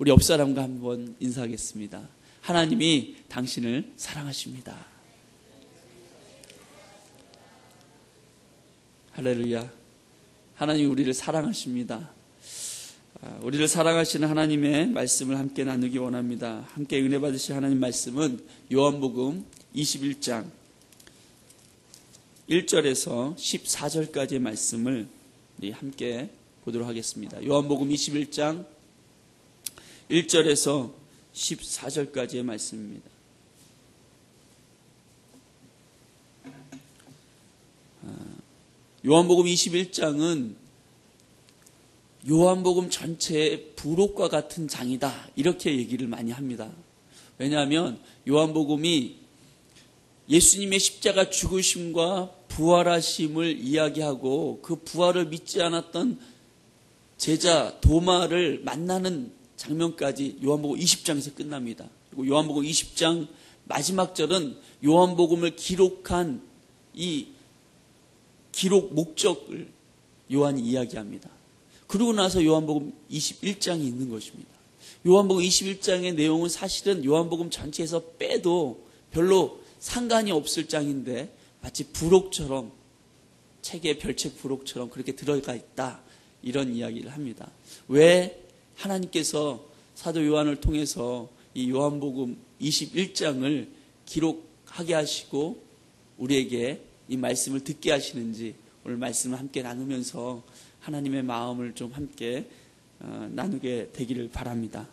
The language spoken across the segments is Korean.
우리 옆 사람과 한번 인사하겠습니다. 하나님이 당신을 사랑하십니다. 할렐루야. 하나님이 우리를 사랑하십니다. 우리를 사랑하시는 하나님의 말씀을 함께 나누기 원합니다. 함께 은혜 받으실 하나님 말씀은 요한복음 21장 1절에서 14절까지의 말씀을 함께 보도록 하겠습니다. 요한복음 21장 1절에서 14절까지의 말씀입니다. 요한복음 21장은 요한복음 전체의 부록과 같은 장이다, 이렇게 얘기를 많이 합니다. 왜냐하면 요한복음이 예수님의 십자가 죽으심과 부활하심을 이야기하고 그 부활을 믿지 않았던 제자 도마를 만나는 장면까지 요한복음 20장에서 끝납니다. 그리고 요한복음 20장 마지막 절은 요한복음을 기록한 이 기록 목적을 요한이 이야기합니다. 그러고 나서 요한복음 21장이 있는 것입니다. 요한복음 21장의 내용은 사실은 요한복음 전체에서 빼도 별로 상관이 없을 장인데 마치 부록처럼, 책의 별책 부록처럼 그렇게 들어가 있다, 이런 이야기를 합니다. 왜 하나님께서 사도 요한을 통해서 이 요한복음 21장을 기록하게 하시고 우리에게 이 말씀을 듣게 하시는지 오늘 말씀을 함께 나누면서 하나님의 마음을 좀 함께 나누게 되기를 바랍니다.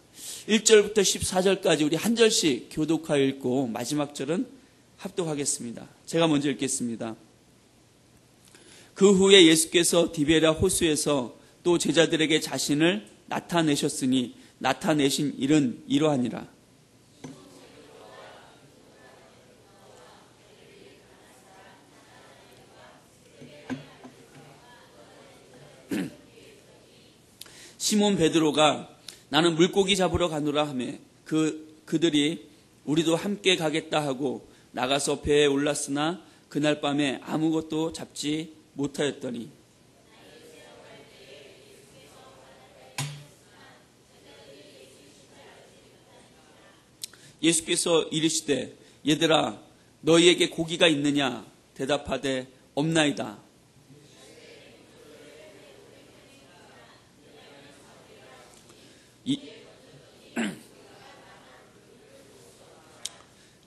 1절부터 14절까지 우리 한 절씩 교독하여 읽고 마지막 절은 합독하겠습니다. 제가 먼저 읽겠습니다. 그 후에 예수께서 디베랴 호수에서 또 제자들에게 자신을 나타내셨으니 나타내신 일은 이러하니라. 시몬 베드로가 나는 물고기 잡으러 가노라 하며 그들이 우리도 함께 가겠다 하고 나가서 배에 올랐으나 그날 밤에 아무것도 잡지 못하였더니 예수께서 이르시되 얘들아 너희에게 고기가 있느냐 대답하되 없나이다.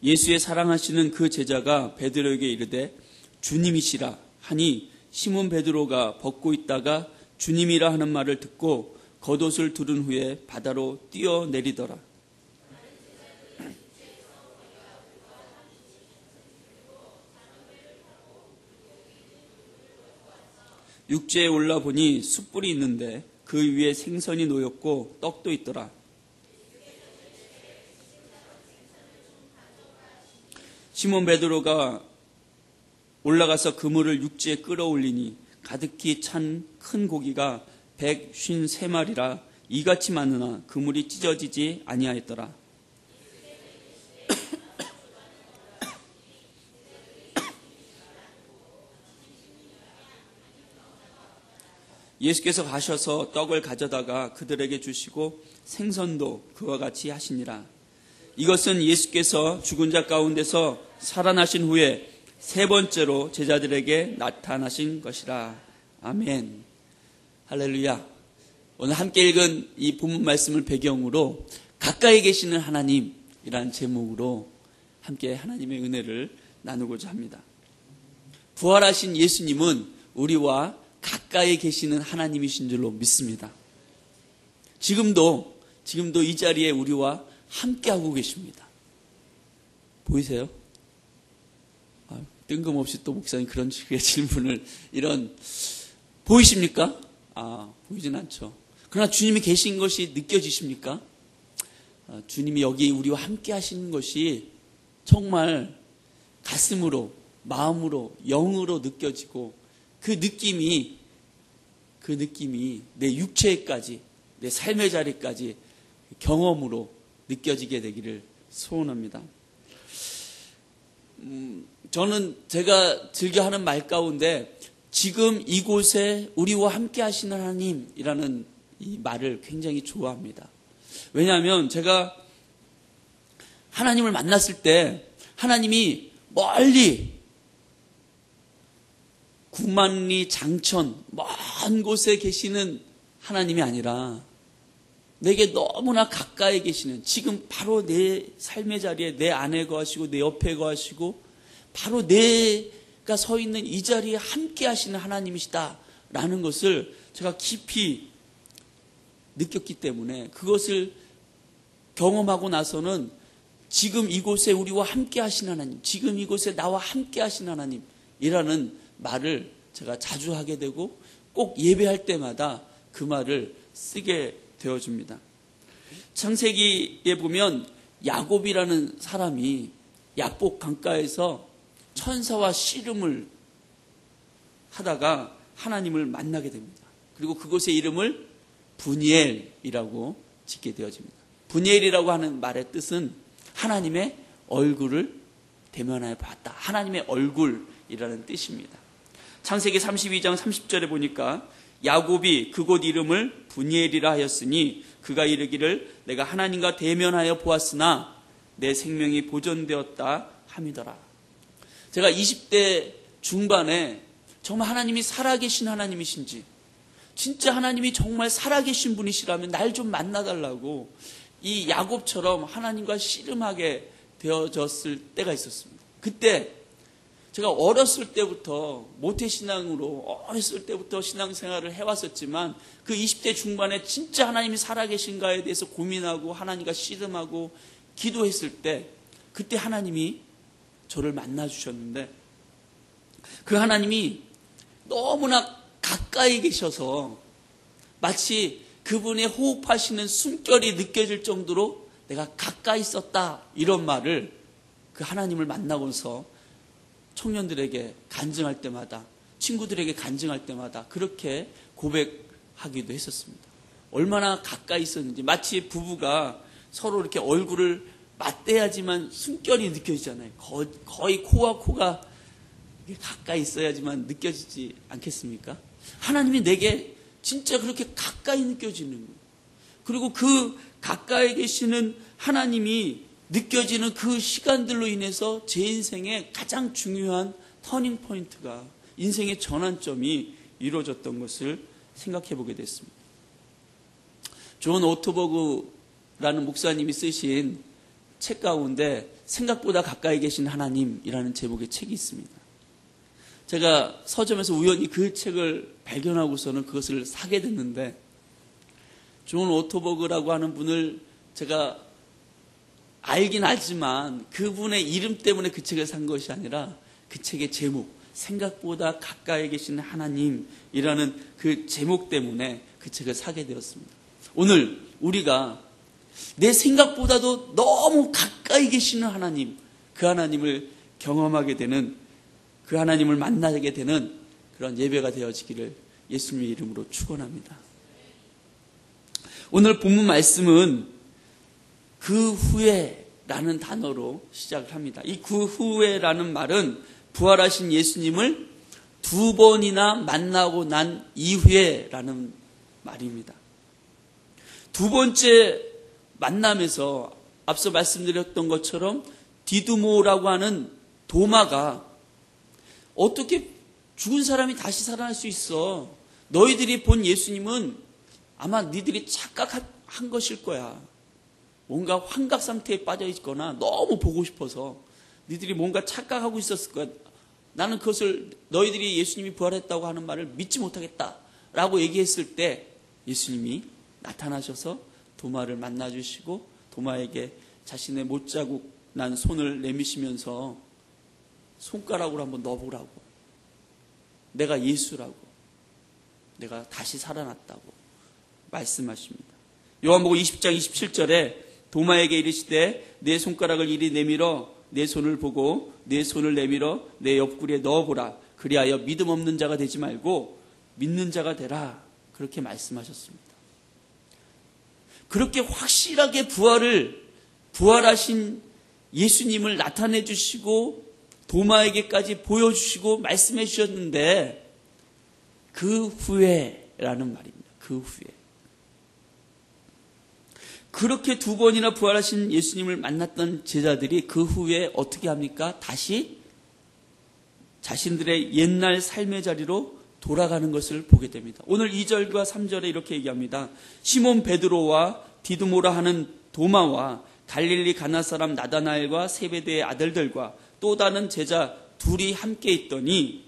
예수의 사랑하시는 그 제자가 베드로에게 이르되 주님이시라 하니 시몬 베드로가 벗고 있다가 주님이라 하는 말을 듣고 겉옷을 두른 후에 바다로 뛰어내리더라. 육지에 올라보니 숯불이 있는데 그 위에 생선이 놓였고 떡도 있더라. 시몬 베드로가 올라가서 그물을 육지에 끌어올리니 가득히 찬 큰 고기가 153마리라 이같이 많으나 그물이 찢어지지 아니하였더라. 예수께서 가셔서 떡을 가져다가 그들에게 주시고 생선도 그와 같이 하시니라. 이것은 예수께서 죽은 자 가운데서 살아나신 후에 세 번째로 제자들에게 나타나신 것이라. 아멘. 할렐루야. 오늘 함께 읽은 이 본문 말씀을 배경으로 가까이 계시는 하나님이라는 제목으로 함께 하나님의 은혜를 나누고자 합니다. 부활하신 예수님은 우리와 가까이 계시는 하나님이신 줄로 믿습니다. 지금도 이 자리에 우리와 함께하고 계십니다. 보이세요? 뜬금없이 또 목사님 그런 식의 질문을 보이십니까? 보이진 않죠. 그러나 주님이 계신 것이 느껴지십니까? 주님이 여기 우리와 함께 하시는 것이 정말 가슴으로, 마음으로, 영으로 느껴지고 그 느낌이 내 육체까지, 내 삶의 자리까지 경험으로 느껴지게 되기를 소원합니다. 저는 제가 즐겨 하는 말 가운데 지금 이곳에 우리와 함께 하시는 하나님이라는 이 말을 굉장히 좋아합니다. 왜냐하면 제가 하나님을 만났을 때 하나님이 멀리 구만리 장천 먼 곳에 계시는 하나님이 아니라 내게 너무나 가까이 계시는, 지금 바로 내 삶의 자리에 내 안에 거하시고 내 옆에 거하시고 바로 내가 서 있는 이 자리에 함께 하시는 하나님이시다라는 것을 제가 깊이 느꼈기 때문에, 그것을 경험하고 나서는 지금 이곳에 우리와 함께 하신 하나님, 지금 이곳에 나와 함께 하신 하나님이라는 말을 제가 자주 하게 되고 꼭 예배할 때마다 그 말을 쓰게 되어줍니다. 창세기에 보면 야곱이라는 사람이 야복 강가에서 천사와 씨름을 하다가 하나님을 만나게 됩니다. 그리고 그곳의 이름을 브니엘이라고 짓게 되어집니다. 브니엘이라고 하는 말의 뜻은 하나님의 얼굴을 대면하여 봤다, 하나님의 얼굴이라는 뜻입니다. 창세기 32장 30절에 보니까 야곱이 그곳 이름을 브니엘이라 하였으니 그가 이르기를 내가 하나님과 대면하여 보았으나 내 생명이 보존되었다 함이더라. 제가 20대 중반에 정말 하나님이 살아계신 하나님이신지, 진짜 하나님이 정말 살아계신 분이시라면 날 좀 만나달라고 이 야곱처럼 하나님과 씨름하게 되어졌을 때가 있었습니다. 그때 제가 어렸을 때부터 모태신앙으로 어렸을 때부터 신앙생활을 해왔었지만 그 20대 중반에 진짜 하나님이 살아계신가에 대해서 고민하고 하나님과 씨름하고 기도했을 때, 그때 하나님이 저를 만나주셨는데 그 하나님이 너무나 가까이 계셔서 마치 그분의 호흡하시는 숨결이 느껴질 정도로 내가 가까이 있었다, 이런 말을 그 하나님을 만나고서 청년들에게 간증할 때마다, 친구들에게 간증할 때마다 그렇게 고백하기도 했었습니다. 얼마나 가까이 있었는지, 마치 부부가 서로 이렇게 얼굴을 맞대야지만 숨결이 느껴지잖아요. 거의 코와 코가 가까이 있어야지만 느껴지지 않겠습니까? 하나님이 내게 진짜 그렇게 가까이 느껴지는 거예요. 그리고 그 가까이 계시는 하나님이 느껴지는 그 시간들로 인해서 제 인생의 가장 중요한 터닝 포인트가, 인생의 전환점이 이루어졌던 것을 생각해 보게 됐습니다. 존 오토버그라는 목사님이 쓰신 책 가운데 생각보다 가까이 계신 하나님이라는 제목의 책이 있습니다. 제가 서점에서 우연히 그 책을 발견하고서는 그것을 사게 됐는데, 존 오토버그라고 하는 분을 제가 알긴 알지만 그분의 이름 때문에 그 책을 산 것이 아니라 그 책의 제목, 생각보다 가까이 계신 하나님이라는 그 제목 때문에 그 책을 사게 되었습니다. 오늘 우리가 내 생각보다도 너무 가까이 계시는 하나님, 그 하나님을 경험하게 되는, 그 하나님을 만나게 되는 그런 예배가 되어지기를 예수님의 이름으로 축원합니다. 오늘 본문 말씀은 그 후에라는 단어로 시작을 합니다. 이 그 후에라는 말은 부활하신 예수님을 두 번이나 만나고 난 이후에라는 말입니다. 두 번째 만남에서 앞서 말씀드렸던 것처럼 디두모라고 하는 도마가 어떻게 죽은 사람이 다시 살아날 수 있어? 너희들이 본 예수님은 아마 니들이 착각한 것일 거야. 뭔가 환각 상태에 빠져 있거나 너무 보고 싶어서 니들이 뭔가 착각하고 있었을 거야. 나는 그것을, 너희들이 예수님이 부활했다고 하는 말을 믿지 못하겠다라고 얘기했을 때 예수님이 나타나셔서 도마를 만나주시고 도마에게 자신의 못자국 난 손을 내미시면서 손가락으로 한번 넣어보라고, 내가 예수라고, 내가 다시 살아났다고 말씀하십니다. 요한복음 20장 27절에 도마에게 이르시되 내 손가락을 이리 내밀어 내 손을 보고 내 손을 내밀어 내 옆구리에 넣어보라. 그리하여 믿음 없는 자가 되지 말고 믿는 자가 되라. 그렇게 말씀하셨습니다. 그렇게 확실하게 부활하신 예수님을 나타내 주시고 도마에게까지 보여주시고 말씀해 주셨는데 그 후에라는 말입니다. 그 후에. 그렇게 두 번이나 부활하신 예수님을 만났던 제자들이 그 후에 어떻게 합니까? 다시 자신들의 옛날 삶의 자리로 돌아가는 것을 보게 됩니다. 오늘 2절과 3절에 이렇게 얘기합니다. 시몬 베드로와 디두모라 하는 도마와 갈릴리 가나 사람 나다나엘과 세베대의 아들들과 또 다른 제자 둘이 함께 있더니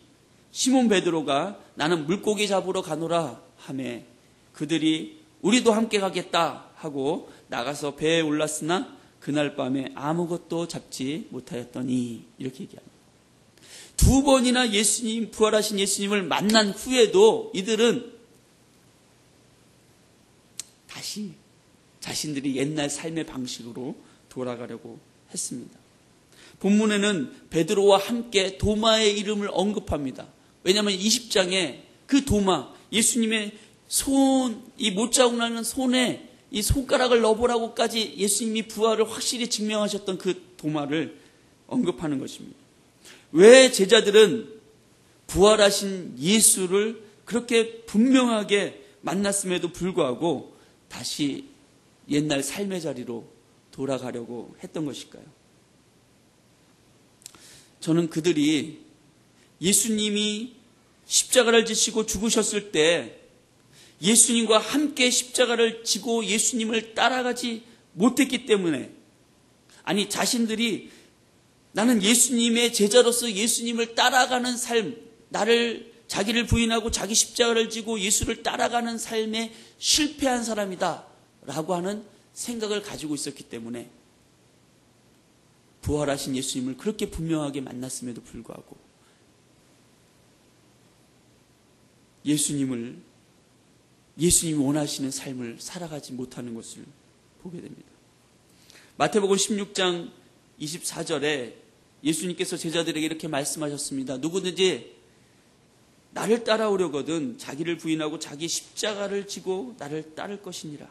시몬 베드로가 나는 물고기 잡으러 가노라 하매 그들이 우리도 함께 가겠다 하고 나가서 배에 올랐으나 그날 밤에 아무것도 잡지 못하였더니 이렇게 얘기합니다. 두 번이나 예수님, 부활하신 예수님을 만난 후에도 이들은 다시 자신들이 옛날 삶의 방식으로 돌아가려고 했습니다. 본문에는 베드로와 함께 도마의 이름을 언급합니다. 왜냐하면 20장에 그 도마, 예수님의 손, 이 못자국 나는 손에 이 손가락을 넣어보라고까지 예수님이 부활을 확실히 증명하셨던 그 도마를 언급하는 것입니다. 왜 제자들은 부활하신 예수를 그렇게 분명하게 만났음에도 불구하고 다시 옛날 삶의 자리로 돌아가려고 했던 것일까요? 저는 그들이 예수님이 십자가를 지시고 죽으셨을 때 예수님과 함께 십자가를 지고 예수님을 따라가지 못했기 때문에, 아니 자신들이 나는 예수님의 제자로서 예수님을 따라가는 삶, 자기를 부인하고 자기 십자가를 지고 예수를 따라가는 삶에 실패한 사람이다 라고 하는 생각을 가지고 있었기 때문에 부활하신 예수님을 그렇게 분명하게 만났음에도 불구하고 예수님이 원하시는 삶을 살아가지 못하는 것을 보게 됩니다. 마태복음 16장 24절에 예수님께서 제자들에게 이렇게 말씀하셨습니다. 누구든지 나를 따라오려거든 자기를 부인하고 자기 십자가를 지고 나를 따를 것이니라.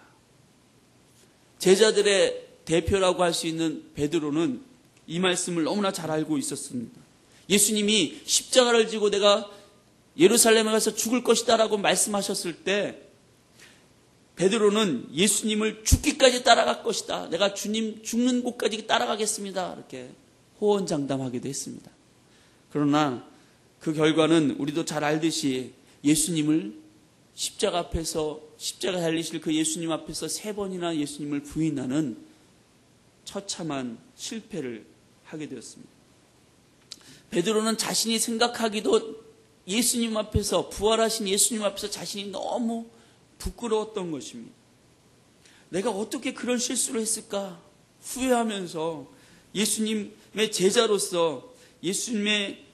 제자들의 대표라고 할 수 있는 베드로는 이 말씀을 너무나 잘 알고 있었습니다. 예수님이 십자가를 지고 내가 예루살렘에 가서 죽을 것이다 라고 말씀하셨을 때 베드로는 예수님을 죽기까지 따라갈 것이다. 내가 주님 죽는 곳까지 따라가겠습니다. 이렇게 호언장담하기도 했습니다. 그러나 그 결과는 우리도 잘 알듯이 예수님을 십자가 앞에서 십자가 달리실 그 예수님 앞에서 3번이나 예수님을 부인하는 처참한 실패를 하게 되었습니다. 베드로는 자신이 생각하기도 예수님 앞에서, 부활하신 예수님 앞에서 자신이 너무 부끄러웠던 것입니다. 내가 어떻게 그런 실수를 했을까 후회하면서 예수님의 제자로서 예수님의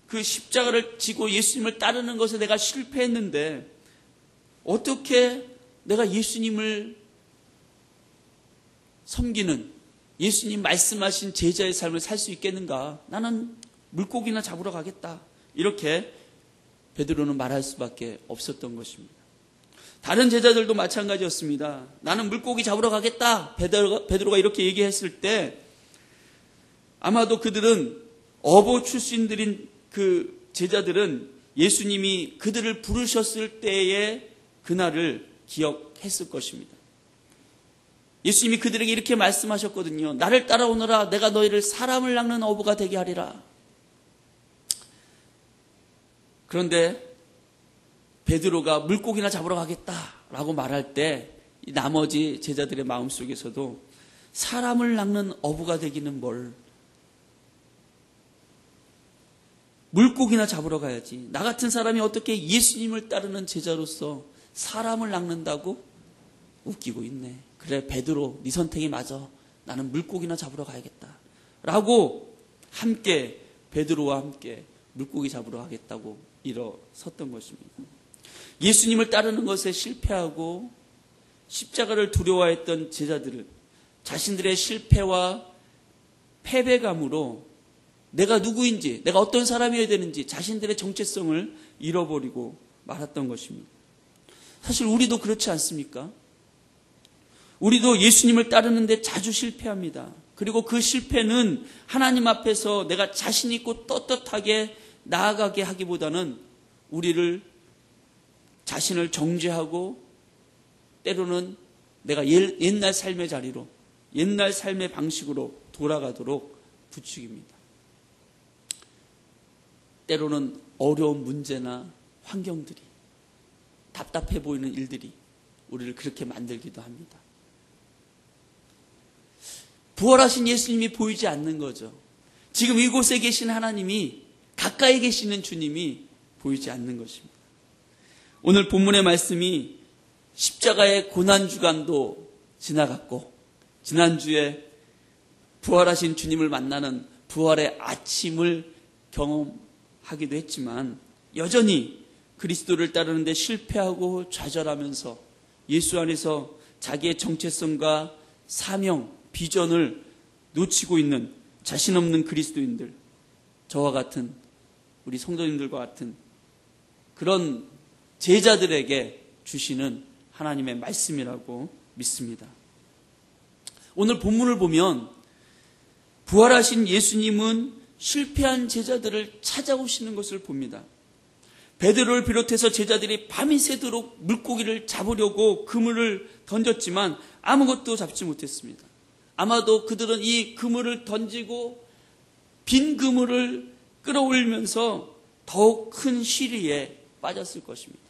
그 십자가를 지고 예수님을 따르는 것에 내가 실패했는데 어떻게 내가 예수님을 섬기는, 예수님 말씀하신 제자의 삶을 살 수 있겠는가? 나는 물고기나 잡으러 가겠다. 이렇게 베드로는 말할 수밖에 없었던 것입니다. 다른 제자들도 마찬가지였습니다. 나는 물고기 잡으러 가겠다. 베드로가 이렇게 얘기했을 때 아마도 그들은 어부 출신들인 그 제자들은 예수님이 그들을 부르셨을 때의 그날을 기억했을 것입니다. 예수님이 그들에게 이렇게 말씀하셨거든요. 나를 따라오너라. 내가 너희를 사람을 낚는 어부가 되게 하리라. 그런데 베드로가 물고기나 잡으러 가겠다라고 말할 때 나머지 제자들의 마음속에서도 사람을 낚는 어부가 되기는 뭘, 물고기나 잡으러 가야지. 나 같은 사람이 어떻게 예수님을 따르는 제자로서 사람을 낚는다고? 웃기고 있네. 그래 베드로, 네 선택이 맞아. 나는 물고기나 잡으러 가야겠다 라고 함께 베드로와 함께 물고기 잡으러 가겠다고 일어섰던 것입니다. 예수님을 따르는 것에 실패하고 십자가를 두려워했던 제자들을 자신들의 실패와 패배감으로 내가 누구인지, 내가 어떤 사람이어야 되는지 자신들의 정체성을 잃어버리고 말았던 것입니다. 사실 우리도 그렇지 않습니까? 우리도 예수님을 따르는데 자주 실패합니다. 그리고 그 실패는 하나님 앞에서 내가 자신 있고 떳떳하게 나아가게 하기보다는 우리를 자신을 정죄하고 때로는 내가 옛날 삶의 자리로, 옛날 삶의 방식으로 돌아가도록 부추깁니다. 때로는 어려운 문제나 환경들이, 답답해 보이는 일들이 우리를 그렇게 만들기도 합니다. 부활하신 예수님이 보이지 않는 거죠. 지금 이곳에 계신 하나님이, 가까이 계시는 주님이 보이지 않는 것입니다. 오늘 본문의 말씀이 십자가의 고난주간도 지나갔고, 지난주에 부활하신 주님을 만나는 부활의 아침을 경험하기도 했지만, 여전히 그리스도를 따르는데 실패하고 좌절하면서 예수 안에서 자기의 정체성과 사명, 비전을 놓치고 있는 자신 없는 그리스도인들, 저와 같은, 우리 성도님들과 같은 그런 제자들에게 주시는 하나님의 말씀이라고 믿습니다. 오늘 본문을 보면 부활하신 예수님은 실패한 제자들을 찾아오시는 것을 봅니다. 베드로를 비롯해서 제자들이 밤이 새도록 물고기를 잡으려고 그물을 던졌지만 아무것도 잡지 못했습니다. 아마도 그들은 이 그물을 던지고 빈 그물을 끌어올리면서 더욱 큰 시리에 빠졌을 것입니다.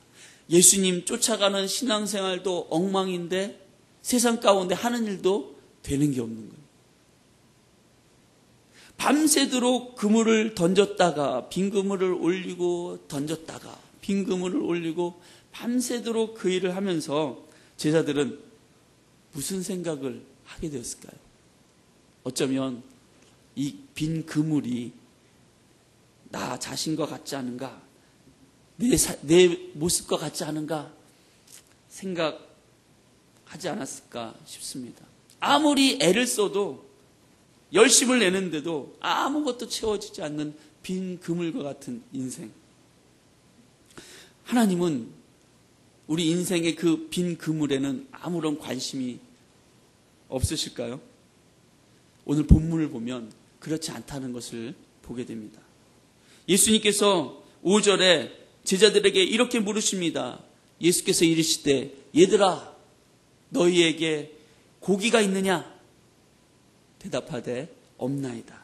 예수님 쫓아가는 신앙생활도 엉망인데 세상 가운데 하는 일도 되는 게 없는 거예요. 밤새도록 그물을 던졌다가 빈 그물을 올리고 던졌다가 빈 그물을 올리고 밤새도록 그 일을 하면서 제자들은 무슨 생각을 하게 되었을까요? 어쩌면 이 빈 그물이 나 자신과 같지 않은가, 내 모습과 같지 않은가 생각하지 않았을까 싶습니다. 아무리 애를 써도, 열심을 내는데도 아무것도 채워지지 않는 빈 그물과 같은 인생. 하나님은 우리 인생의 그 빈 그물에는 아무런 관심이 없으실까요? 오늘 본문을 보면 그렇지 않다는 것을 보게 됩니다. 예수님께서 5절에 제자들에게 이렇게 물으십니다. 예수께서 이르시되 얘들아 너희에게 고기가 있느냐? 대답하되 없나이다.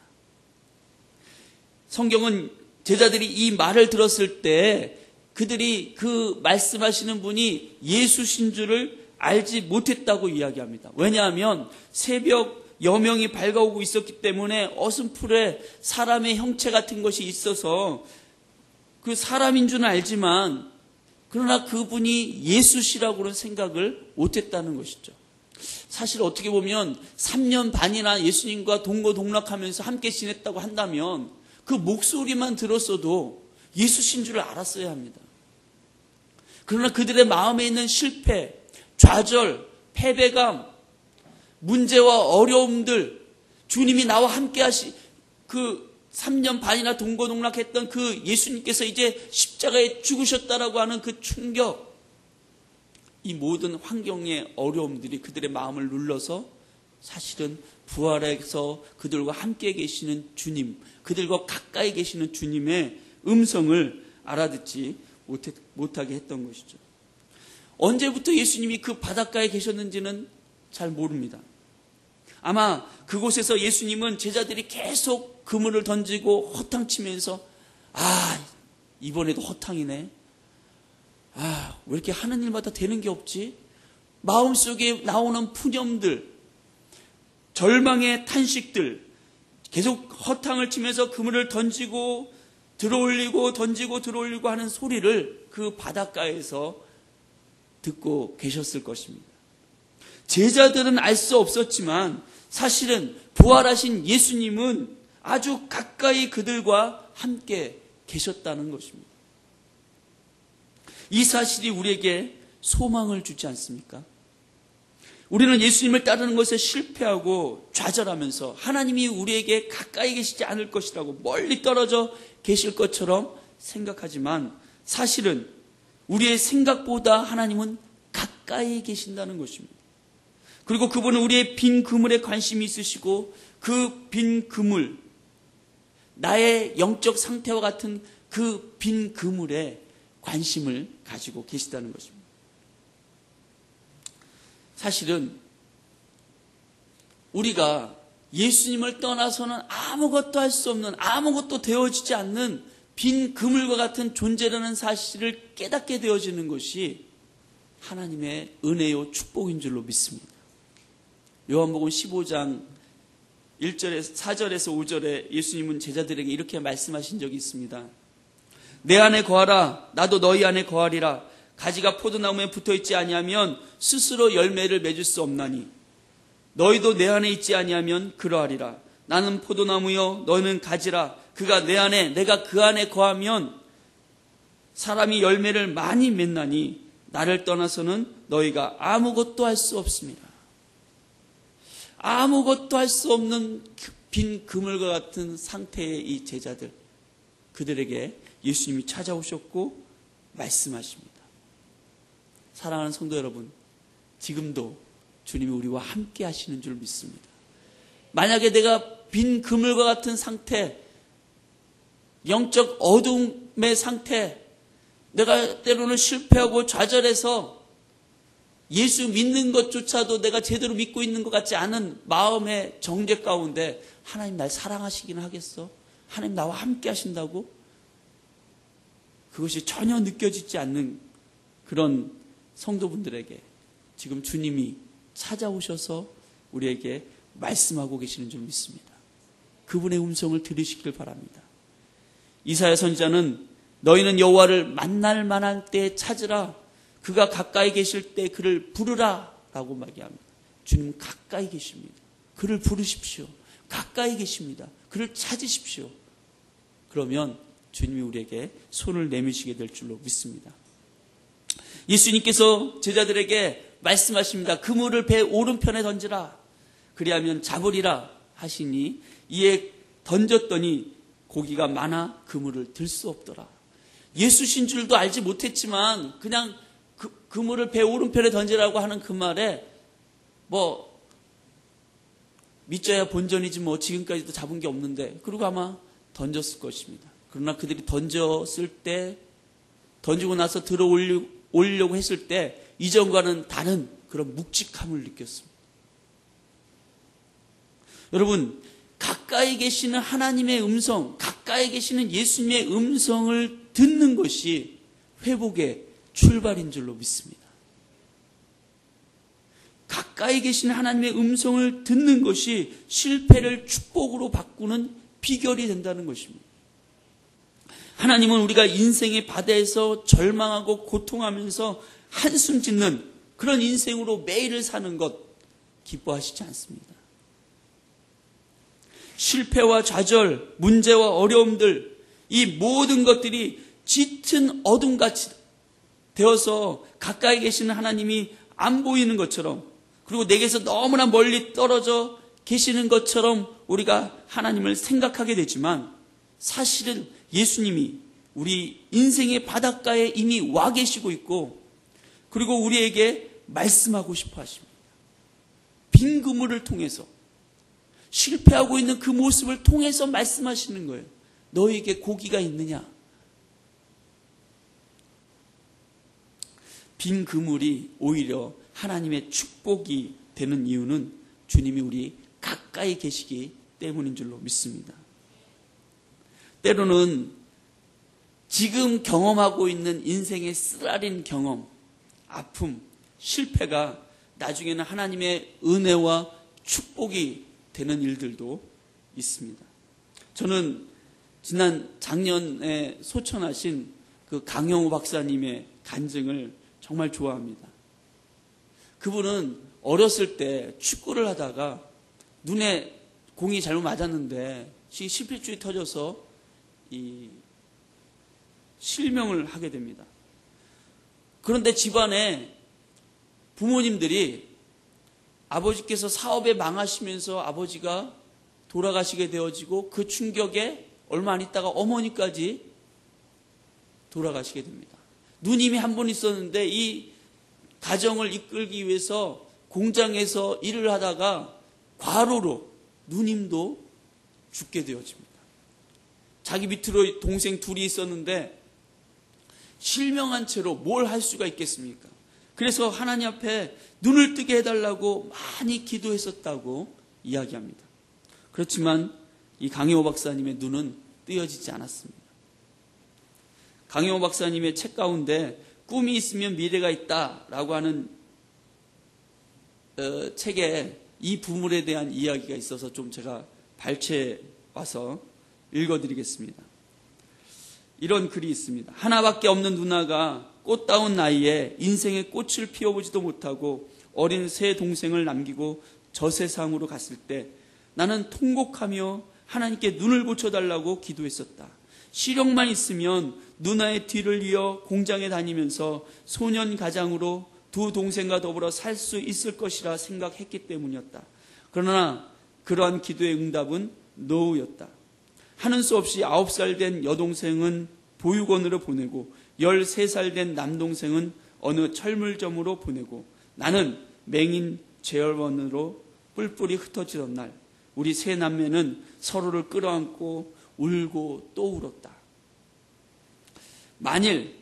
성경은 제자들이 이 말을 들었을 때 그들이 그 말씀하시는 분이 예수신 줄을 알지 못했다고 이야기합니다. 왜냐하면 새벽 여명이 밝아오고 있었기 때문에 어슴풀에 사람의 형체 같은 것이 있어서 그 사람인 줄은 알지만 그러나 그분이 예수시라고는 생각을 못했다는 것이죠. 사실 어떻게 보면 3년 반이나 예수님과 동거동락하면서 함께 지냈다고 한다면 그 목소리만 들었어도 예수신 줄을 알았어야 합니다. 그러나 그들의 마음에 있는 실패, 좌절, 패배감, 문제와 어려움들, 주님이 나와 함께 그 3년 반이나 동거동락했던 그 예수님께서 이제 십자가에 죽으셨다라고 하는 그 충격, 이 모든 환경의 어려움들이 그들의 마음을 눌러서 사실은 부활해서 그들과 함께 계시는 주님, 그들과 가까이 계시는 주님의 음성을 알아듣지 못하게 했던 것이죠. 언제부터 예수님이 그 바닷가에 계셨는지는 잘 모릅니다. 아마 그곳에서 예수님은 제자들이 계속 그물을 던지고 허탕치면서 이번에도 허탕이네. 왜 이렇게 하는 일마다 되는 게 없지? 마음속에 나오는 푸념들, 절망의 탄식들, 계속 허탕을 치면서 그물을 던지고 들어올리고 던지고 들어올리고 하는 소리를 그 바닷가에서 듣고 계셨을 것입니다. 제자들은 알 수 없었지만 사실은 부활하신 예수님은 아주 가까이 그들과 함께 계셨다는 것입니다. 이 사실이 우리에게 소망을 주지 않습니까? 우리는 예수님을 따르는 것에 실패하고 좌절하면서 하나님이 우리에게 가까이 계시지 않을 것이라고 멀리 떨어져 계실 것처럼 생각하지만 사실은 우리의 생각보다 하나님은 가까이 계신다는 것입니다. 그리고 그분은 우리의 빈 그물에 관심이 있으시고 그 빈 그물, 나의 영적 상태와 같은 그 빈 그물에 관심을 가지고 계시다는 것입니다. 사실은 우리가 예수님을 떠나서는 아무것도 할 수 없는, 아무것도 되어지지 않는 빈 그물과 같은 존재라는 사실을 깨닫게 되어지는 것이 하나님의 은혜요 축복인 줄로 믿습니다. 요한복음 15장 4절에서 5절에 예수님은 제자들에게 이렇게 말씀하신 적이 있습니다. 내 안에 거하라, 나도 너희 안에 거하리라. 가지가 포도나무에 붙어있지 아니하면 스스로 열매를 맺을 수 없나니 너희도 내 안에 있지 아니하면 그러하리라. 나는 포도나무요 너희는 가지라. 그가 내 안에 내가 그 안에 거하면 사람이 열매를 많이 맺나니 나를 떠나서는 너희가 아무것도 할 수 없습니다. 아무것도 할 수 없는 빈 그물과 같은 상태의 이 제자들, 그들에게 예수님이 찾아오셨고 말씀하십니다. 사랑하는 성도 여러분, 지금도 주님이 우리와 함께 하시는 줄 믿습니다. 만약에 내가 빈 그물과 같은 상태, 영적 어둠의 상태, 내가 때로는 실패하고 좌절해서 예수 믿는 것조차도 내가 제대로 믿고 있는 것 같지 않은 마음의 정죄 가운데 하나님 날 사랑하시기는 하겠어? 하나님 나와 함께 하신다고? 그것이 전혀 느껴지지 않는 그런 성도분들에게 지금 주님이 찾아오셔서 우리에게 말씀하고 계시는 줄 믿습니다. 그분의 음성을 들으시길 바랍니다. 이사야 선지자는 너희는 여호와를 만날 만한 때에 찾으라. 그가 가까이 계실 때 그를 부르라 라고 말합니다. 주님은 가까이 계십니다. 그를 부르십시오. 가까이 계십니다. 그를 찾으십시오. 그러면 주님이 우리에게 손을 내미시게 될 줄로 믿습니다. 예수님께서 제자들에게 말씀하십니다. 그물을 배 오른편에 던지라. 그리하면 잡으리라 하시니 이에 던졌더니 고기가 많아 그물을 들 수 없더라. 예수신 줄도 알지 못했지만 그냥 그물을 배 오른편에 던지라고 하는 그 말에 믿져야 본전이지 지금까지도 잡은 게 없는데 그러고 아마 던졌을 것입니다. 그러나 그들이 던졌을 때, 던지고 나서 들어 올리려고 했을 때 이전과는 다른 그런 묵직함을 느꼈습니다. 여러분, 가까이 계시는 하나님의 음성, 가까이 계시는 예수님의 음성을 듣는 것이 회복의 출발인 줄로 믿습니다. 가까이 계시는 하나님의 음성을 듣는 것이 실패를 축복으로 바꾸는 비결이 된다는 것입니다. 하나님은 우리가 인생의 바다에서 절망하고 고통하면서 한숨 짓는 그런 인생으로 매일을 사는 것 기뻐하시지 않습니다. 실패와 좌절, 문제와 어려움들, 이 모든 것들이 짙은 어둠같이 되어서 가까이 계시는 하나님이 안 보이는 것처럼, 그리고 내게서 너무나 멀리 떨어져 계시는 것처럼 우리가 하나님을 생각하게 되지만 사실은 예수님이 우리 인생의 바닷가에 이미 와 계시고 있고, 그리고 우리에게 말씀하고 싶어 하십니다. 빈 그물을 통해서, 실패하고 있는 그 모습을 통해서 말씀하시는 거예요. 너에게 고기가 있느냐? 빈 그물이 오히려 하나님의 축복이 되는 이유는 주님이 우리 가까이 계시기 때문인 줄로 믿습니다. 때로는 지금 경험하고 있는 인생의 쓰라린 경험, 아픔, 실패가 나중에는 하나님의 은혜와 축복이 되는 일들도 있습니다. 저는 작년에 소천하신 그 강영우 박사님의 간증을 정말 좋아합니다. 그분은 어렸을 때 축구를 하다가 눈에 공이 잘못 맞았는데 실핏줄이 터져서 실명을 하게 됩니다. 그런데 집안에 부모님들이 아버지께서 사업에 망하시면서 아버지가 돌아가시게 되어지고 그 충격에 얼마 안 있다가 어머니까지 돌아가시게 됩니다. 누님이 한 분 있었는데 이 가정을 이끌기 위해서 공장에서 일을 하다가 과로로 누님도 죽게 되어집니다. 자기 밑으로 동생 둘이 있었는데 실명한 채로 뭘 할 수가 있겠습니까? 그래서 하나님 앞에 눈을 뜨게 해달라고 많이 기도했었다고 이야기합니다. 그렇지만 이 강혜호 박사님의 눈은 뜨여지지 않았습니다. 강혜호 박사님의 책 가운데 꿈이 있으면 미래가 있다라고 하는 책에 이 부물에 대한 이야기가 있어서 좀 제가 발췌해 와서 읽어드리겠습니다. 이런 글이 있습니다. 하나밖에 없는 누나가 꽃다운 나이에 인생의 꽃을 피워보지도 못하고 어린 새 동생을 남기고 저 세상으로 갔을 때 나는 통곡하며 하나님께 눈을 고쳐달라고 기도했었다. 시력만 있으면 누나의 뒤를 이어 공장에 다니면서 소년 가장으로 두 동생과 더불어 살 수 있을 것이라 생각했기 때문이었다. 그러나 그러한 기도의 응답은 노우였다. 하는 수 없이 9살 된 여동생은 보육원으로 보내고 13살 된 남동생은 어느 철물점으로 보내고 나는 맹인 재활원으로 뿔뿔이 흩어지던 날 우리 세 남매는 서로를 끌어안고 울고 또 울었다. 만일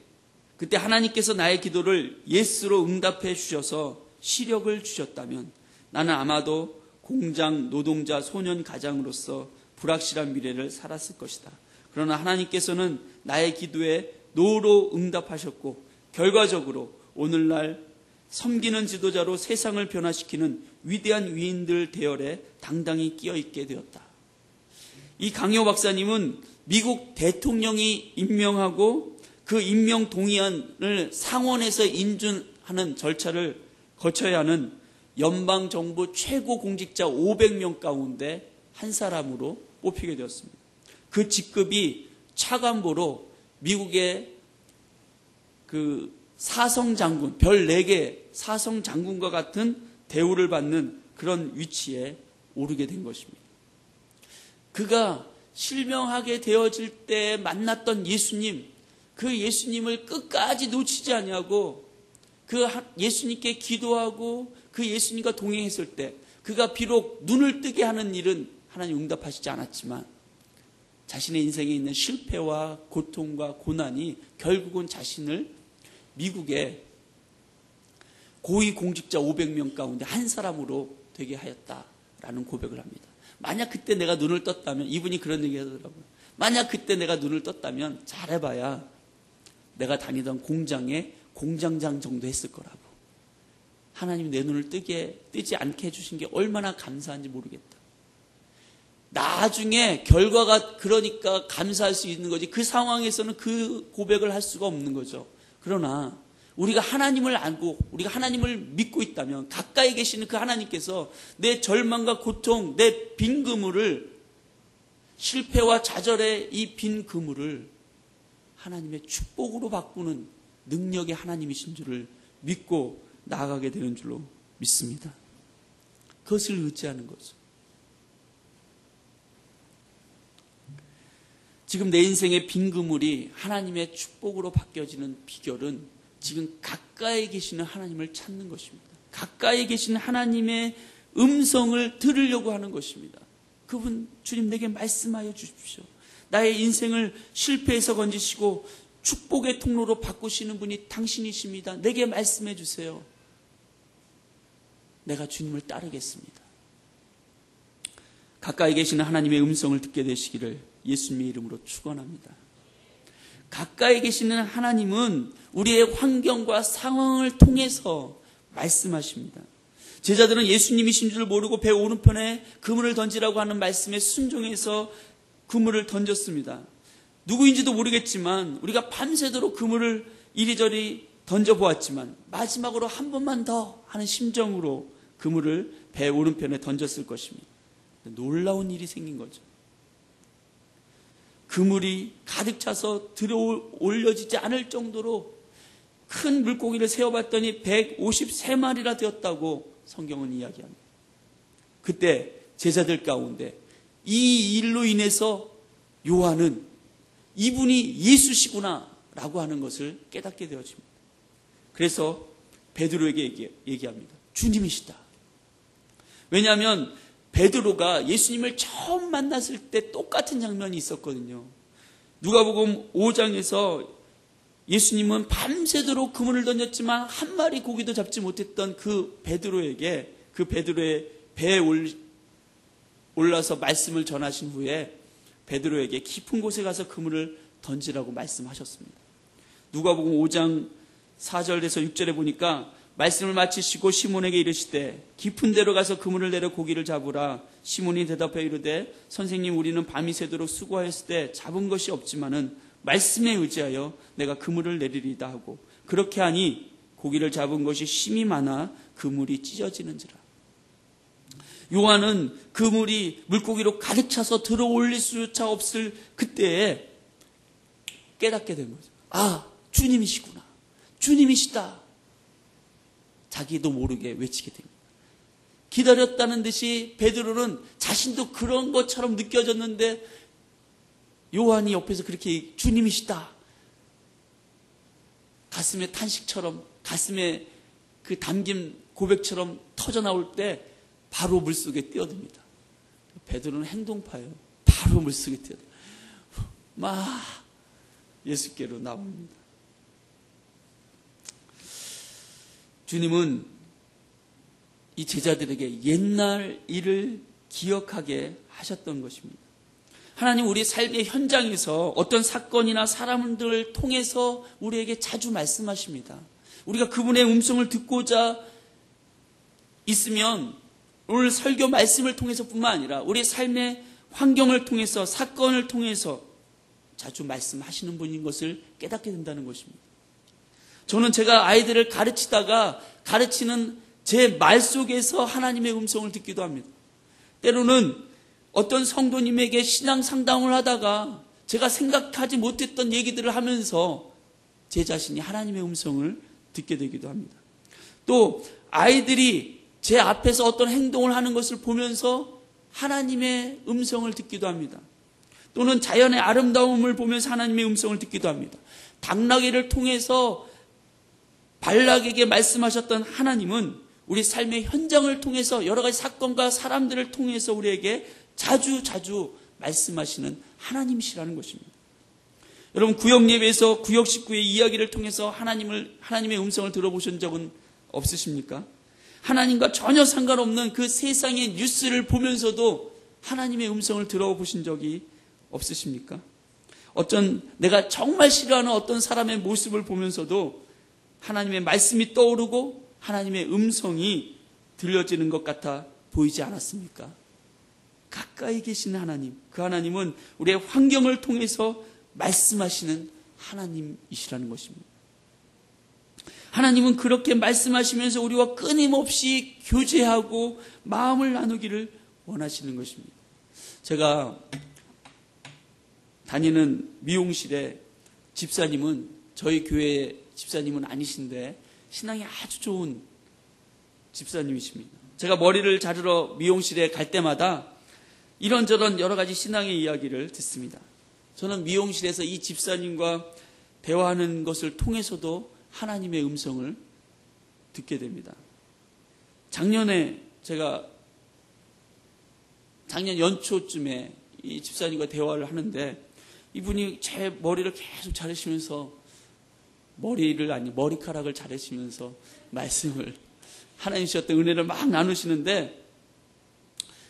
그때 하나님께서 나의 기도를 예스로 응답해 주셔서 시력을 주셨다면 나는 아마도 공장 노동자 소년 가장으로서 불확실한 미래를 살았을 것이다. 그러나 하나님께서는 나의 기도에 노로 응답하셨고 결과적으로 오늘날 섬기는 지도자로 세상을 변화시키는 위대한 위인들 대열에 당당히 끼어있게 되었다. 이 강효 박사님은 미국 대통령이 임명하고 그 임명 동의안을 상원에서 인준하는 절차를 거쳐야 하는 연방정부 최고 공직자 500명 가운데 한 사람으로 뽑히게 되었습니다. 그 직급이 차관보로 미국의 그 사성장군, 별 4개 사성장군과 같은 대우를 받는 그런 위치에 오르게 된 것입니다. 그가 실명하게 되어질 때 만났던 예수님, 그 예수님을 끝까지 놓치지 아니하고 그 예수님께 기도하고 그 예수님과 동행했을 때 그가 비록 눈을 뜨게 하는 일은 하나님 응답하시지 않았지만 자신의 인생에 있는 실패와 고통과 고난이 결국은 자신을 미국의 고위공직자 500명 가운데 한 사람으로 되게 하였다라는 고백을 합니다. 만약 그때 내가 눈을 떴다면, 이분이 그런 얘기 하더라고요. 만약 그때 내가 눈을 떴다면 잘해봐야 내가 다니던 공장에 공장장 정도 했을 거라고. 하나님이 내 눈을 뜨지 않게 해주신 게 얼마나 감사한지 모르겠다. 나중에 결과가 그러니까 감사할 수 있는 거지 그 상황에서는 그 고백을 할 수가 없는 거죠. 그러나 우리가 하나님을 알고 우리가 하나님을 믿고 있다면 가까이 계시는 그 하나님께서 내 절망과 고통, 내 빈 그물을, 실패와 좌절의 이 빈 그물을 하나님의 축복으로 바꾸는 능력의 하나님이신 줄을 믿고 나아가게 되는 줄로 믿습니다. 그것을 의지하는 거죠. 지금 내 인생의 빈 그물이 하나님의 축복으로 바뀌어지는 비결은 지금 가까이 계시는 하나님을 찾는 것입니다. 가까이 계시는 하나님의 음성을 들으려고 하는 것입니다. 그분 주님 내게 말씀하여 주십시오. 나의 인생을 실패에서 건지시고 축복의 통로로 바꾸시는 분이 당신이십니다. 내게 말씀해 주세요. 내가 주님을 따르겠습니다. 가까이 계시는 하나님의 음성을 듣게 되시기를 예수님의 이름으로 축원합니다. 가까이 계시는 하나님은 우리의 환경과 상황을 통해서 말씀하십니다. 제자들은 예수님이신 줄 모르고 배 오른편에 그물을 던지라고 하는 말씀에 순종해서 그물을 던졌습니다. 누구인지도 모르겠지만 우리가 밤새도록 그물을 이리저리 던져보았지만 마지막으로 한 번만 더 하는 심정으로 그물을 배 오른편에 던졌을 것입니다. 놀라운 일이 생긴 거죠. 그물이 가득 차서 들어 올려지지 않을 정도로 큰 물고기를 세어봤더니 153마리나 되었다고 성경은 이야기합니다. 그때 제자들 가운데 이 일로 인해서 요한은 이분이 예수시구나 라고 하는 것을 깨닫게 되어집니다. 그래서 베드로에게 얘기합니다. 주님이시다. 왜냐하면 베드로가 예수님을 처음 만났을 때 똑같은 장면이 있었거든요. 누가복음 5장에서 예수님은 밤새도록 그물을 던졌지만 한 마리 고기도 잡지 못했던 그 베드로에게, 그 베드로의 배에 올라서 말씀을 전하신 후에 베드로에게 깊은 곳에 가서 그물을 던지라고 말씀하셨습니다. 누가복음 5장 4절에서 6절에 보니까 말씀을 마치시고 시몬에게 이르시되 깊은 데로 가서 그물을 내려 고기를 잡으라. 시몬이 대답하여 이르되 선생님, 우리는 밤이 새도록 수고하였을 때 잡은 것이 없지만은 말씀에 의지하여 내가 그물을 내리리다 하고, 그렇게 하니 고기를 잡은 것이 심히 많아 그물이 찢어지는지라. 요한은 그물이 물고기로 가득 차서 들어올릴 수조차 없을 그때에 깨닫게 된 거죠. 아, 주님이시구나, 주님이시다. 자기도 모르게 외치게 됩니다. 기다렸다는 듯이 베드로는 자신도 그런 것처럼 느껴졌는데 요한이 옆에서 그렇게 주님이시다, 가슴에 탄식처럼, 가슴에 그 담긴 고백처럼 터져나올 때 바로 물속에 뛰어듭니다. 베드로는 행동파예요. 바로 물속에 뛰어들어요. 막 예수께로 나옵니다. 주님은 이 제자들에게 옛날 일을 기억하게 하셨던 것입니다. 하나님, 우리 삶의 현장에서 어떤 사건이나 사람들을 통해서 우리에게 자주 말씀하십니다. 우리가 그분의 음성을 듣고자 있으면 오늘 설교 말씀을 통해서뿐만 아니라 우리 삶의 환경을 통해서, 사건을 통해서 자주 말씀하시는 분인 것을 깨닫게 된다는 것입니다. 저는 제가 아이들을 가르치다가 가르치는 제 말 속에서 하나님의 음성을 듣기도 합니다. 때로는 어떤 성도님에게 신앙 상담을 하다가 제가 생각하지 못했던 얘기들을 하면서 제 자신이 하나님의 음성을 듣게 되기도 합니다. 또 아이들이 제 앞에서 어떤 행동을 하는 것을 보면서 하나님의 음성을 듣기도 합니다. 또는 자연의 아름다움을 보면서 하나님의 음성을 듣기도 합니다. 당나귀를 통해서 발락에게 말씀하셨던 하나님은 우리 삶의 현장을 통해서 여러 가지 사건과 사람들을 통해서 우리에게 자주 말씀하시는 하나님이시라는 것입니다. 여러분, 구역예배에서 구역 식구의 이야기를 통해서 하나님의 음성을 들어보신 적은 없으십니까? 하나님과 전혀 상관없는 그 세상의 뉴스를 보면서도 하나님의 음성을 들어보신 적이 없으십니까? 어떤 내가 정말 싫어하는 어떤 사람의 모습을 보면서도 하나님의 말씀이 떠오르고 하나님의 음성이 들려지는 것 같아 보이지 않았습니까? 가까이 계신 하나님, 그 하나님은 우리의 환경을 통해서 말씀하시는 하나님이시라는 것입니다. 하나님은 그렇게 말씀하시면서 우리와 끊임없이 교제하고 마음을 나누기를 원하시는 것입니다. 제가 다니는 미용실에 집사님은, 저희 교회 집사님은 아니신데 신앙이 아주 좋은 집사님이십니다. 제가 머리를 자르러 미용실에 갈 때마다 이런저런 여러 가지 신앙의 이야기를 듣습니다. 저는 미용실에서 이 집사님과 대화하는 것을 통해서도 하나님의 음성을 듣게 됩니다. 작년 연초쯤에 이 집사님과 대화를 하는데 이분이 제 머리를 계속 자르시면서 머리카락을 자르시면서 말씀을, 하나님 주셨던 은혜를 막 나누시는데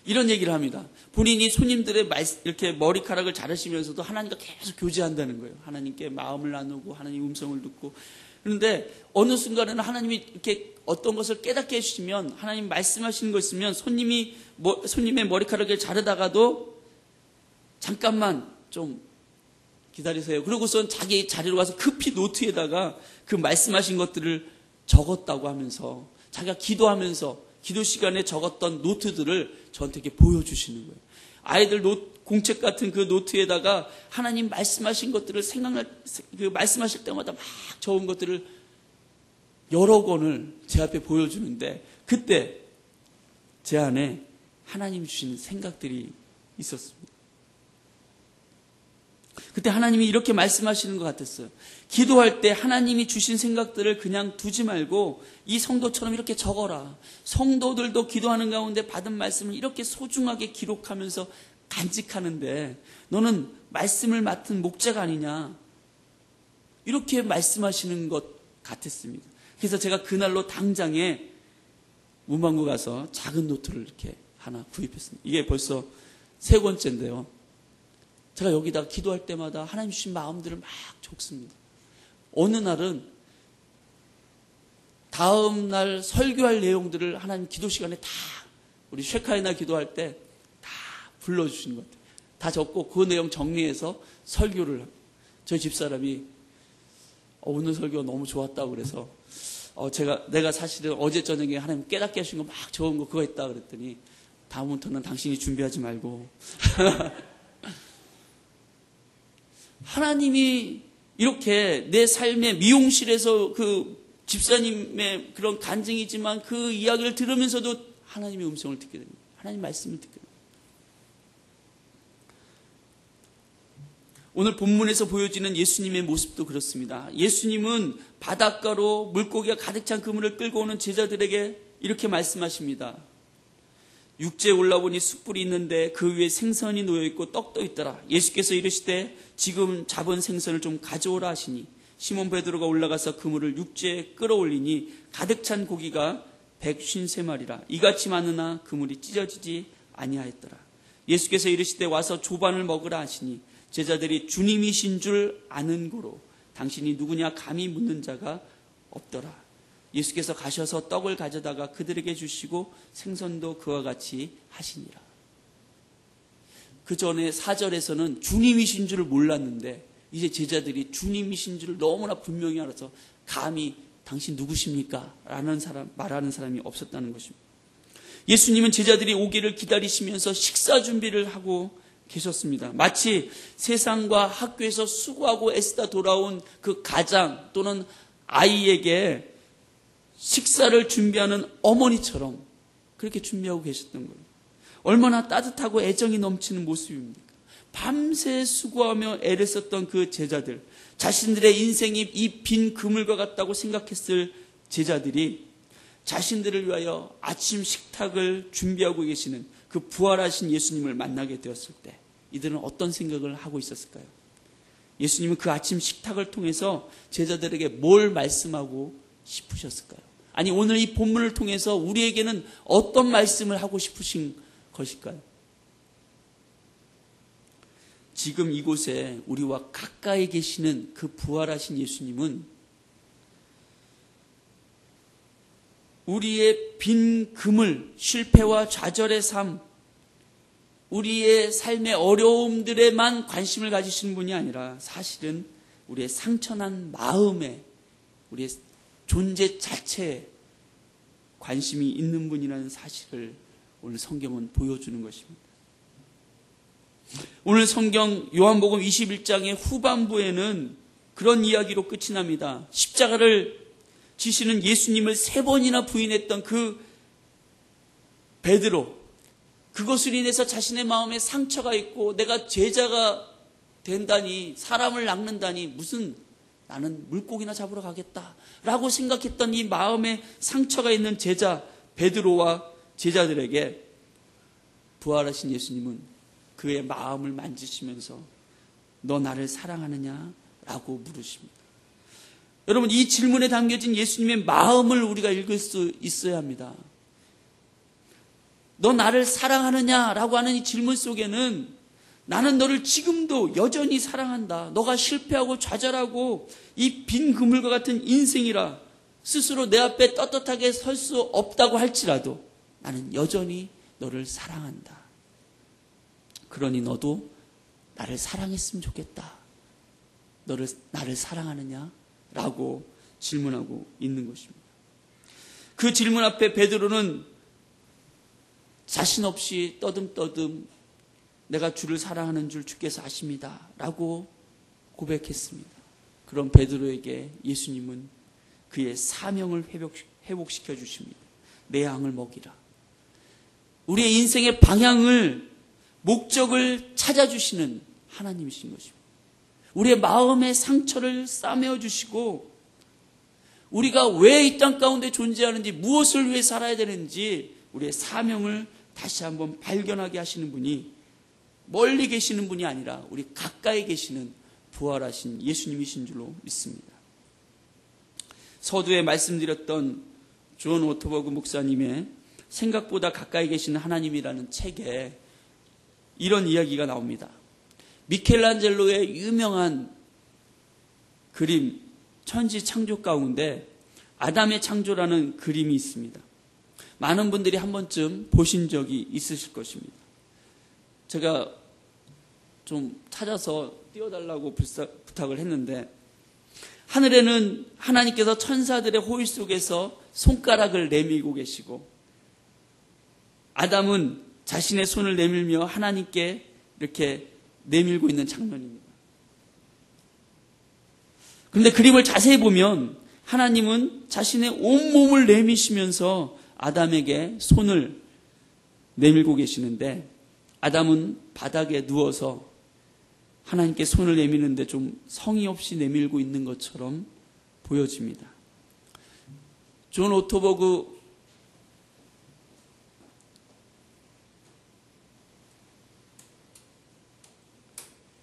이런 얘기를 합니다. 본인이 손님들의 이렇게 머리카락을 자르시면서도 하나님과 계속 교제한다는 거예요. 하나님께 마음을 나누고 하나님 음성을 듣고. 그런데 어느 순간에는 하나님이 이렇게 어떤 것을 깨닫게 해주시면, 하나님 말씀하시는 거 있으면 손님의 머리카락을 자르다가도 잠깐만 좀 기다리세요. 그러고선 자기 자리로 가서 급히 노트에다가 그 말씀하신 것들을 적었다고 하면서, 자기가 기도하면서 기도 시간에 적었던 노트들을 저한테 이렇게 보여주시는 거예요. 아이들 공책 같은 그 노트에다가 하나님 말씀하신 것들을 말씀하실 때마다 막 적은 것들을 여러 권을 제 앞에 보여주는데, 그때 제 안에 하나님 주신 생각들이 있었습니다. 그때 하나님이 이렇게 말씀하시는 것 같았어요. 기도할 때 하나님이 주신 생각들을 그냥 두지 말고 이 성도처럼 이렇게 적어라. 성도들도 기도하는 가운데 받은 말씀을 이렇게 소중하게 기록하면서 간직하는데 너는 말씀을 맡은 목자가 아니냐. 이렇게 말씀하시는 것 같았습니다. 그래서 제가 그날로 당장에 문방구 가서 작은 노트를 이렇게 하나 구입했습니다. 이게 벌써 3권째인데요. 제가 여기다 기도할 때마다 하나님 주신 마음들을 막 적습니다. 어느 날은 다음 날 설교할 내용들을 하나님 기도 시간에 다 우리 쉐카이나 기도할 때 다 불러주시는 것 같아요. 다 적고 그 내용 정리해서 설교를 하고 저희 집사람이 오늘 설교가 너무 좋았다고 그래서 내가 사실은 어제 저녁에 하나님 깨닫게 하신 거 막 적은 거 그거 있다 그랬더니 다음부터는 당신이 준비하지 말고 하나님이 이렇게 내 삶의 미용실에서 그 집사님의 그런 간증이지만 그 이야기를 들으면서도 하나님의 음성을 듣게 됩니다. 하나님 말씀을 듣게 됩니다. 오늘 본문에서 보여지는 예수님의 모습도 그렇습니다. 예수님은 바닷가로 물고기가 가득 찬 그물을 끌고 오는 제자들에게 이렇게 말씀하십니다. 육지에 올라보니 숯불이 있는데 그 위에 생선이 놓여있고 떡도 있더라. 예수께서 이르시되 지금 잡은 생선을 좀 가져오라 하시니 시몬 베드로가 올라가서 그물을 육지에 끌어올리니 가득 찬 고기가 153마리라. 이같이 많으나 그물이 찢어지지 아니하였더라. 예수께서 이르시되 와서 조반을 먹으라 하시니 제자들이 주님이신 줄 아는 고로 당신이 누구냐 감히 묻는 자가 없더라. 예수께서 가셔서 떡을 가져다가 그들에게 주시고 생선도 그와 같이 하시니라. 그 전에 4절에서는 주님이신 줄을 몰랐는데 이제 제자들이 주님이신 줄을 너무나 분명히 알아서 감히 당신 누구십니까? 말하는 사람이 없었다는 것입니다. 예수님은 제자들이 오기를 기다리시면서 식사 준비를 하고 계셨습니다. 마치 세상과 학교에서 수고하고 애쓰다 돌아온 그 가장 또는 아이에게 식사를 준비하는 어머니처럼 그렇게 준비하고 계셨던 거예요. 얼마나 따뜻하고 애정이 넘치는 모습입니까? 밤새 수고하며 애를 썼던 그 제자들, 자신들의 인생이 이 빈 그물과 같다고 생각했을 제자들이 자신들을 위하여 아침 식탁을 준비하고 계시는 그 부활하신 예수님을 만나게 되었을 때 이들은 어떤 생각을 하고 있었을까요? 예수님은 그 아침 식탁을 통해서 제자들에게 뭘 말씀하고 싶으셨을까요? 아니 오늘 이 본문을 통해서 우리에게는 어떤 말씀을 하고 싶으신 것일까요? 지금 이곳에 우리와 가까이 계시는 그 부활하신 예수님은 우리의 빈 그물, 실패와 좌절의 삶, 우리의 삶의 어려움들에만 관심을 가지시는 분이 아니라 사실은 우리의 상처난 마음에, 우리의 존재 자체에 관심이 있는 분이라는 사실을 오늘 성경은 보여주는 것입니다. 오늘 성경 요한복음 21장의 후반부에는 그런 이야기로 끝이 납니다. 십자가를 지시는 예수님을 3번이나 부인했던 그 베드로, 그것으로 인해서 자신의 마음에 상처가 있고 내가 제자가 된다니, 사람을 낚는다니, 무슨 나는 물고기나 잡으러 가겠다라고 생각했던 이 마음에 상처가 있는 제자 베드로와 제자들에게 부활하신 예수님은 그의 마음을 만지시면서 너 나를 사랑하느냐? 라고 물으십니다. 여러분, 이 질문에 담겨진 예수님의 마음을 우리가 읽을 수 있어야 합니다. 너 나를 사랑하느냐? 라고 하는 이 질문 속에는 나는 너를 지금도 여전히 사랑한다. 너가 실패하고 좌절하고 이 빈 그물과 같은 인생이라 스스로 내 앞에 떳떳하게 설 수 없다고 할지라도 나는 여전히 너를 사랑한다. 그러니 너도 나를 사랑했으면 좋겠다. 나를 사랑하느냐? 라고 질문하고 있는 것입니다. 그 질문 앞에 베드로는 자신 없이 떠듬떠듬 내가 주를 사랑하는 줄 주께서 아십니다. 라고 고백했습니다. 그런 베드로에게 예수님은 그의 사명을 회복시켜 주십니다. 내 양을 먹이라. 우리의 인생의 방향을, 목적을 찾아주시는 하나님이신 것입니다. 우리의 마음의 상처를 싸매어 주시고 우리가 왜 이 땅 가운데 존재하는지, 무엇을 위해 살아야 되는지 우리의 사명을 다시 한번 발견하게 하시는 분이 멀리 계시는 분이 아니라 우리 가까이 계시는 부활하신 예수님이신 줄로 믿습니다. 서두에 말씀드렸던 존 오토버그 목사님의 생각보다 가까이 계시는 하나님이라는 책에 이런 이야기가 나옵니다. 미켈란젤로의 유명한 그림 천지 창조 가운데 아담의 창조라는 그림이 있습니다. 많은 분들이 한 번쯤 보신 적이 있으실 것입니다. 제가 좀 찾아서 띄워달라고 부탁을 했는데, 하늘에는 하나님께서 천사들의 호일 속에서 손가락을 내밀고 계시고, 아담은 자신의 손을 내밀며 하나님께 이렇게 내밀고 있는 장면입니다. 그런데 그림을 자세히 보면 하나님은 자신의 온몸을 내미시면서 아담에게 손을 내밀고 계시는데, 아담은 바닥에 누워서 하나님께 손을 내미는데 좀 성의 없이 내밀고 있는 것처럼 보여집니다. 존 오토버그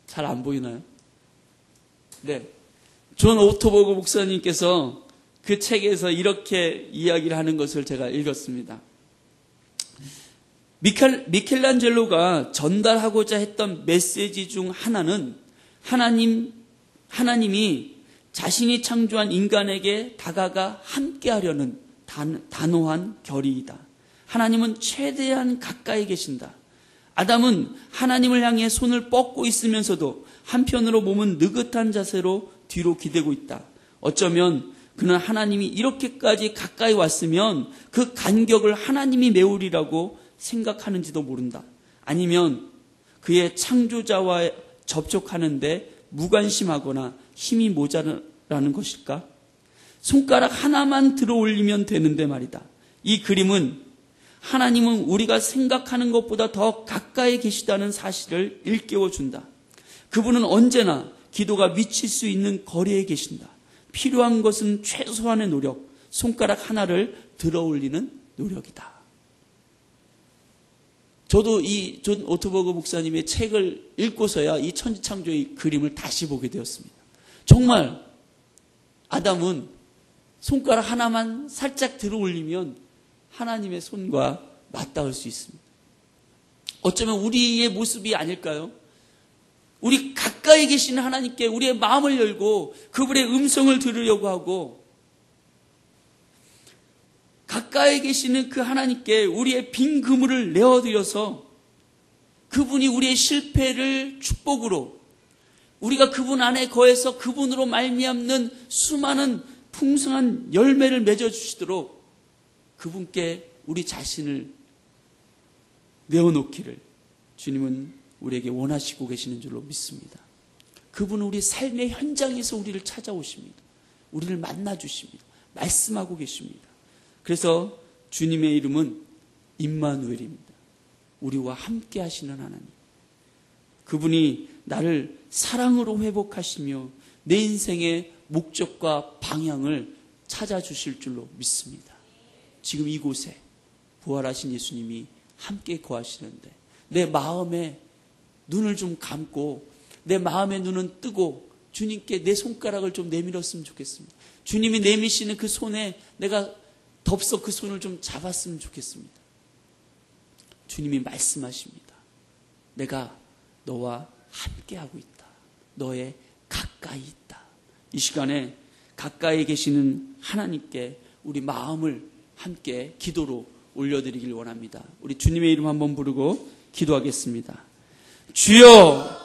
잘 안 보이나요? 네. 존 오토버그 목사님께서 그 책에서 이렇게 이야기를 하는 것을 제가 읽었습니다. 미켈란젤로가 전달하고자 했던 메시지 중 하나는 하나님이 자신이 창조한 인간에게 다가가 함께하려는 단호한 결의이다. 하나님은 최대한 가까이 계신다. 아담은 하나님을 향해 손을 뻗고 있으면서도 한편으로 몸은 느긋한 자세로 뒤로 기대고 있다. 어쩌면 그는 하나님이 이렇게까지 가까이 왔으면 그 간격을 하나님이 메우리라고 생각하는지도 모른다. 아니면 그의 창조자와 접촉하는데 무관심하거나 힘이 모자라는 것일까? 손가락 하나만 들어 올리면 되는데 말이다. 이 그림은 하나님은 우리가 생각하는 것보다 더 가까이 계시다는 사실을 일깨워준다. 그분은 언제나 기도가 미칠 수 있는 거리에 계신다. 필요한 것은 최소한의 노력, 손가락 하나를 들어 올리는 노력이다. 저도 이 존 오토버그 목사님의 책을 읽고서야 이 천지창조의 그림을 다시 보게 되었습니다. 정말 아담은 손가락 하나만 살짝 들어 올리면 하나님의 손과 맞닿을 수 있습니다. 어쩌면 우리의 모습이 아닐까요? 우리 가까이 계신 하나님께 우리의 마음을 열고 그분의 음성을 들으려고 하고, 가까이 계시는 그 하나님께 우리의 빈 그물을 내어드려서 그분이 우리의 실패를 축복으로, 우리가 그분 안에 거해서 그분으로 말미암는 수많은 풍성한 열매를 맺어주시도록 그분께 우리 자신을 내어놓기를 주님은 우리에게 원하시고 계시는 줄로 믿습니다. 그분은 우리 삶의 현장에서 우리를 찾아오십니다. 우리를 만나주십니다. 말씀하고 계십니다. 그래서 주님의 이름은 임마누엘입니다. 우리와 함께 하시는 하나님. 그분이 나를 사랑으로 회복하시며 내 인생의 목적과 방향을 찾아주실 줄로 믿습니다. 지금 이곳에 부활하신 예수님이 함께 거하시는데 내 마음에 눈을 좀 감고 내 마음의 눈은 뜨고 주님께 내 손가락을 좀 내밀었으면 좋겠습니다. 주님이 내미시는 그 손에 내가 덥석 그 손을 좀 잡았으면 좋겠습니다. 주님이 말씀하십니다. 내가 너와 함께하고 있다. 너의 가까이 있다. 이 시간에 가까이 계시는 하나님께 우리 마음을 함께 기도로 올려드리길 원합니다. 우리 주님의 이름 한번 부르고 기도하겠습니다. 주여,